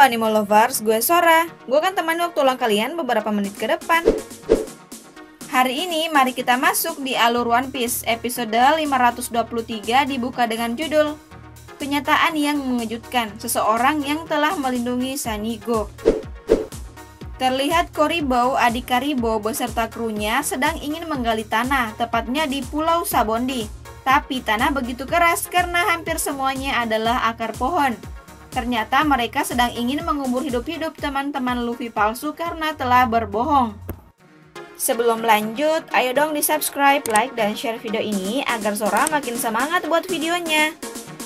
Anime Lovers, gue Sora. Gue akan temani waktu luang kalian beberapa menit ke depan. Hari ini mari kita masuk di alur One Piece. Episode 523 dibuka dengan judul Kenyataan yang mengejutkan, seseorang yang telah melindungi Sanigo. Terlihat Koribou, adik Karibo beserta krunya sedang ingin menggali tanah, tepatnya di Pulau Sabondi. Tapi tanah begitu keras karena hampir semuanya adalah akar pohon. Ternyata mereka sedang ingin mengubur hidup-hidup teman-teman Luffy palsu karena telah berbohong. Sebelum lanjut, ayo dong di subscribe, like, dan share video ini agar Sora makin semangat buat videonya.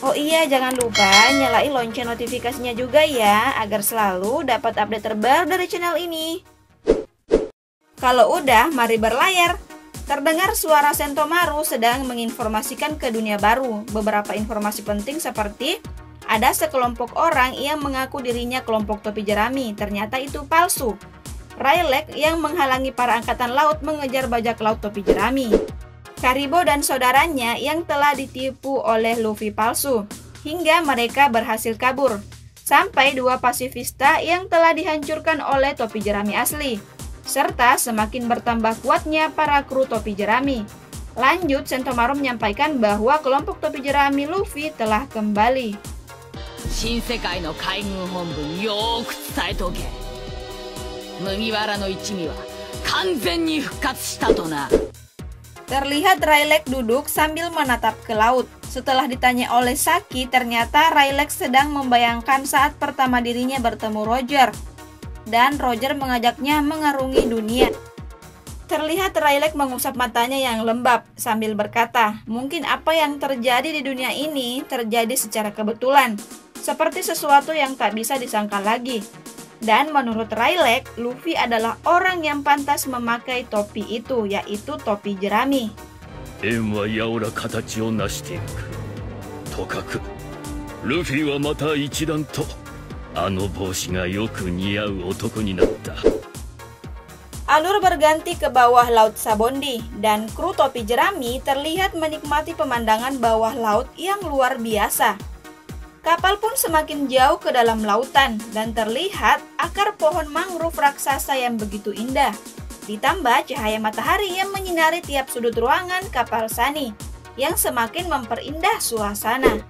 Oh iya, jangan lupa nyalain lonceng notifikasinya juga ya, agar selalu dapat update terbaru dari channel ini. Kalau udah, mari berlayar. Terdengar suara Sentomaru sedang menginformasikan ke dunia baru. Beberapa informasi penting seperti ada sekelompok orang yang mengaku dirinya kelompok topi jerami, ternyata itu palsu. Rayleigh yang menghalangi para angkatan laut mengejar bajak laut topi jerami. Karibo dan saudaranya yang telah ditipu oleh Luffy palsu, hingga mereka berhasil kabur. Sampai dua pasifista yang telah dihancurkan oleh topi jerami asli. Serta semakin bertambah kuatnya para kru topi jerami. Lanjut, Sentomaru menyampaikan bahwa kelompok topi jerami Luffy telah kembali. Shinsekai no Kaigun Honbun yoku tsudaetoge. Mugiwara no ichimi wa kanzen ni fukkatsu shita to na. Terlihat Rayleigh duduk sambil menatap ke laut. Setelah ditanya oleh Saki, ternyata Rayleigh sedang membayangkan saat pertama dirinya bertemu Roger. Dan Roger mengajaknya mengarungi dunia. Terlihat Rayleigh mengusap matanya yang lembab sambil berkata, mungkin apa yang terjadi di dunia ini terjadi secara kebetulan, seperti sesuatu yang tak bisa disangka lagi. Dan menurut Rayleigh, Luffy adalah orang yang pantas memakai topi itu, yaitu topi jerami. En wa yaora katachi o nashite iku. Tokaku, Luffy wa mata ichidan to Alur berganti ke bawah laut Sabondi, dan kru topi jerami terlihat menikmati pemandangan bawah laut yang luar biasa. Kapal pun semakin jauh ke dalam lautan, dan terlihat akar pohon mangrove raksasa yang begitu indah. Ditambah cahaya matahari yang menyinari tiap sudut ruangan kapal Sunny, yang semakin memperindah suasana.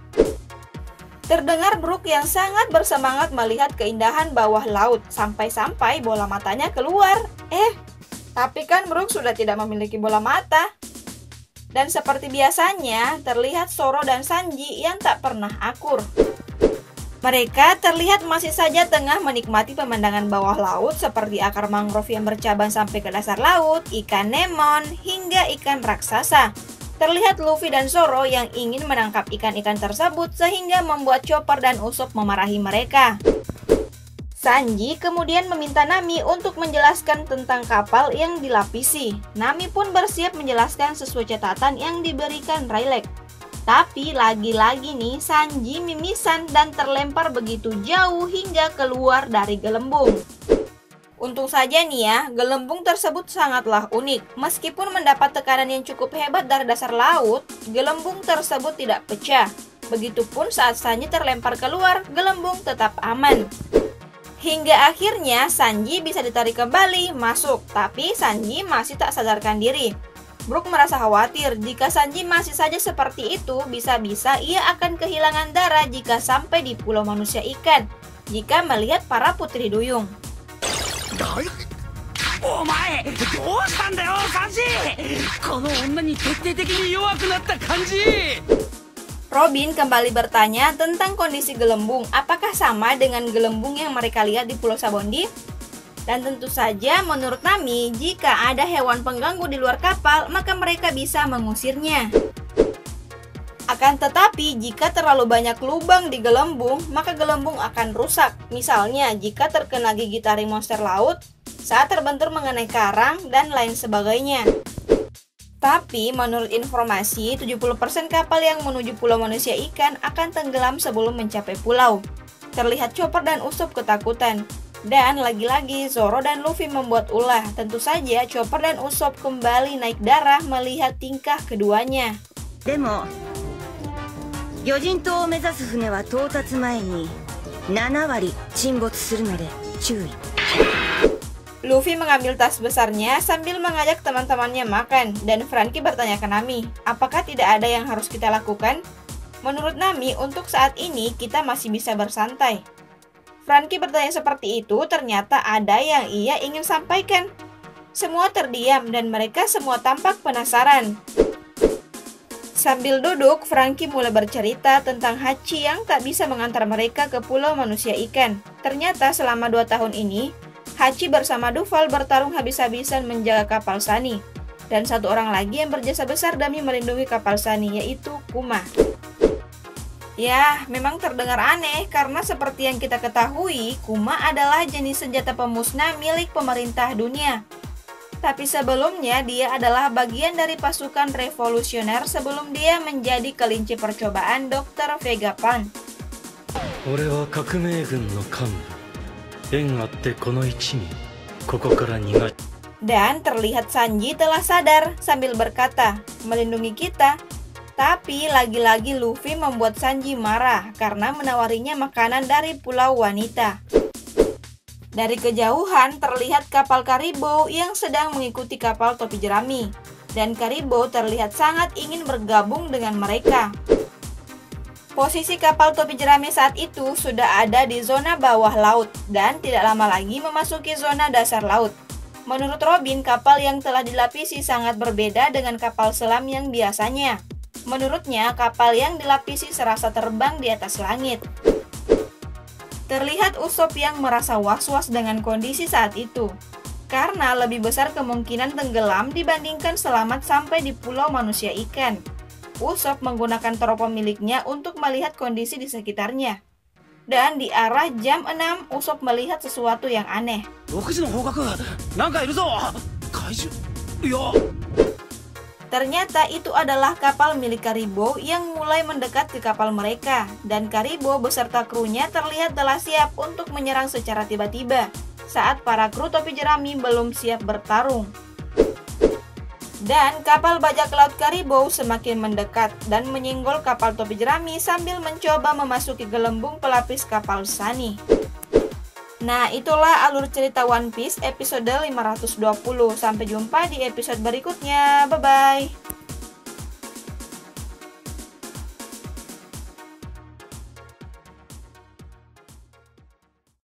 Terdengar Brook yang sangat bersemangat melihat keindahan bawah laut, sampai-sampai bola matanya keluar. Tapi kan Brook sudah tidak memiliki bola mata. Dan seperti biasanya, terlihat Zoro dan Sanji yang tak pernah akur. Mereka terlihat masih saja tengah menikmati pemandangan bawah laut seperti akar mangrove yang bercabang sampai ke dasar laut, ikan nemon, hingga ikan raksasa. Terlihat Luffy dan Zoro yang ingin menangkap ikan-ikan tersebut sehingga membuat Chopper dan Usopp memarahi mereka. Sanji kemudian meminta Nami untuk menjelaskan tentang kapal yang dilapisi. Nami pun bersiap menjelaskan sesuai catatan yang diberikan Rayleigh. Tapi lagi-lagi nih Sanji mimisan dan terlempar begitu jauh hingga keluar dari gelembung. Untung saja nih ya, gelembung tersebut sangatlah unik. Meskipun mendapat tekanan yang cukup hebat dari dasar laut, gelembung tersebut tidak pecah. Begitupun saat Sanji terlempar keluar, gelembung tetap aman. Hingga akhirnya Sanji bisa ditarik kembali masuk, tapi Sanji masih tak sadarkan diri. Brook merasa khawatir jika Sanji masih saja seperti itu, bisa-bisa ia akan kehilangan darah jika sampai di Pulau Manusia Ikan, jika melihat para putri duyung. Robin kembali bertanya tentang kondisi gelembung, apakah sama dengan gelembung yang mereka lihat di Pulau Sabondi? Dan tentu saja menurut Nami, jika ada hewan pengganggu di luar kapal, maka mereka bisa mengusirnya. Akan tetapi, jika terlalu banyak lubang di gelembung, maka gelembung akan rusak. Misalnya, jika terkena gigi taring monster laut, saat terbentur mengenai karang, dan lain sebagainya. Tapi, menurut informasi, 70% kapal yang menuju Pulau Manusia Ikan akan tenggelam sebelum mencapai pulau. Terlihat Chopper dan Usopp ketakutan. Dan lagi-lagi Zoro dan Luffy membuat ulah. Tentu saja Chopper dan Usopp kembali naik darah melihat tingkah keduanya. Demo, 魚人島を目指す船は到達前に7割沈没するので注意。 Luffy mengambil tas besarnya sambil mengajak teman-temannya makan, dan Franky bertanya ke Nami, apakah tidak ada yang harus kita lakukan? Menurut Nami, untuk saat ini kita masih bisa bersantai. Franky bertanya seperti itu, ternyata ada yang ia ingin sampaikan. Semua terdiam dan mereka semua tampak penasaran. Sambil duduk, Franky mulai bercerita tentang Hachi yang tak bisa mengantar mereka ke pulau manusia ikan. Ternyata selama 2 tahun ini, Hachi bersama Duval bertarung habis-habisan menjaga kapal Sunny. Dan satu orang lagi yang berjasa besar demi melindungi kapal Sunny, yaitu Kuma. Ya, memang terdengar aneh karena seperti yang kita ketahui, Kuma adalah jenis senjata pemusnah milik pemerintah dunia. Tapi sebelumnya dia adalah bagian dari pasukan revolusioner sebelum dia menjadi kelinci percobaan Dr. Vegapunk. Dan terlihat Sanji telah sadar sambil berkata, melindungi kita. Tapi lagi-lagi Luffy membuat Sanji marah karena menawarinya makanan dari Pulau Wanita. Dari kejauhan terlihat kapal Caribou yang sedang mengikuti kapal topi jerami. Dan Caribou terlihat sangat ingin bergabung dengan mereka. Posisi kapal topi jerami saat itu sudah ada di zona bawah laut dan tidak lama lagi memasuki zona dasar laut. Menurut Robin, kapal yang telah dilapisi sangat berbeda dengan kapal selam yang biasanya. Menurutnya, kapal yang dilapisi serasa terbang di atas langit. Terlihat Usopp yang merasa was-was dengan kondisi saat itu, karena lebih besar kemungkinan tenggelam dibandingkan selamat sampai di pulau manusia ikan. Usopp menggunakan teropong miliknya untuk melihat kondisi di sekitarnya. Dan di arah jam 6, Usopp melihat sesuatu yang aneh. Ternyata itu adalah kapal milik Caribou yang mulai mendekat ke kapal mereka. Dan Caribou beserta krunya terlihat telah siap untuk menyerang secara tiba-tiba saat para kru topi jerami belum siap bertarung. Dan kapal bajak laut Caribou semakin mendekat dan menyenggol kapal topi jerami sambil mencoba memasuki gelembung pelapis kapal Sunny. Nah, itulah alur cerita One Piece episode 520. Sampai jumpa di episode berikutnya. Bye-bye.